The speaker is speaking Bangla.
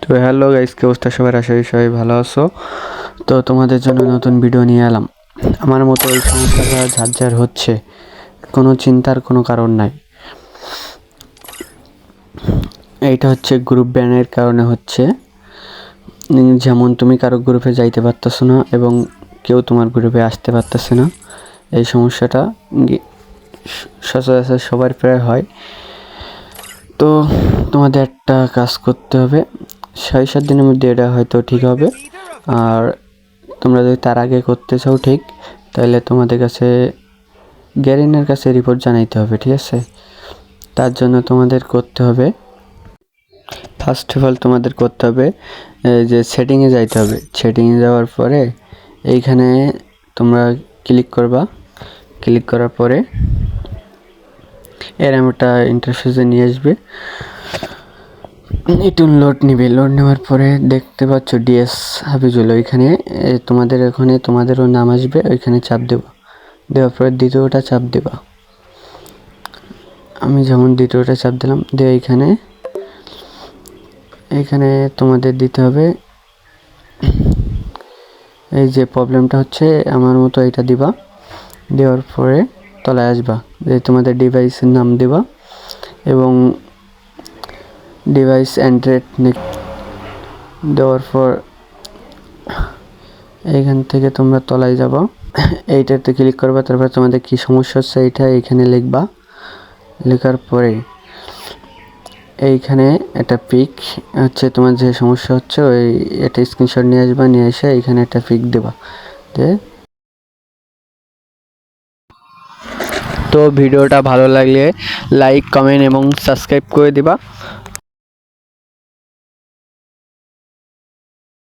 তো হ্যালো গাইস, কি অবস্থা সবার? আশা করি সবাই ভালো আছো। তো তোমাদের জন্য নতুন ভিডিও নিয়ে এলাম। আমার মতো এই সমস্যাটা যার যার হচ্ছে, কোনো চিন্তার কোনো কারণ নাই। এইটা হচ্ছে গ্রুপ ব্যানের কারণে হচ্ছে। যেমন তুমি কারো গ্রুপে যাইতে পারতেছো না এবং কেউ তোমার গ্রুপে আসতে পারতেছে না। এই সমস্যাটা সচরাচর সবার প্রায় হয়। তো তোমাদের একটা কাজ করতে হবে, 6-7 দিনের মধ্যে এটা হয়তো ঠিক হবে। আর তোমরা যদি তার আগে করতে চাও ঠিক, তাহলে তোমাদের কাছে গ্যারিনের কাছে রিপোর্ট জানাইতে হবে, ঠিক আছে? তার জন্য তোমাদের করতে হবে, ফার্স্ট অফ অল তোমাদের করতে হবে যে সেটিংয়ে যাইতে হবে। সেটিংয়ে যাওয়ার পরে এইখানে তোমরা ক্লিক করবা। ক্লিক করার পরে এরকম একটা ইন্টারফেসে নিয়ে আসবে। একটু লোড নিবে। লোড নেওয়ার পরে দেখতে পাচ্ছ ডিএস হাফিজুল, ওইখানে তোমাদেরও নাম আসবে, ওইখানে চাপ দেবা। দেওয়ার পরে দ্বিতীয়টা চাপ দেবা। আমি যেমন দ্বিতীয়টা চাপ দিলাম, দিয়ে এইখানে তোমাদের দিতে হবে এই যে প্রবলেমটা হচ্ছে আমার মতো, এটা দিবা। দেওয়ার পরে তলায় আসবা, যে তোমাদের ডিভাইসের নাম দিবা এবং ডিভাইস অ্যান্ড্রয়েড দেওয়ার পর এইখান থেকে তোমরা তলায় যাবা, এইটাতে ক্লিক করবা। তারপর তোমাদের কি সমস্যা হচ্ছে এইটা এইখানে লিখবা। লেখার পরে এইখানে একটা পিক হচ্ছে তোমার যে সমস্যা হচ্ছে, ওই এটা স্ক্রিনশট নিয়ে আসবা, নিয়ে এসে এইখানে একটা পিক দেবা। তো ভিডিওটা ভালো লাগলে লাইক, কমেন্ট এবং সাবস্ক্রাইব করে দিবা।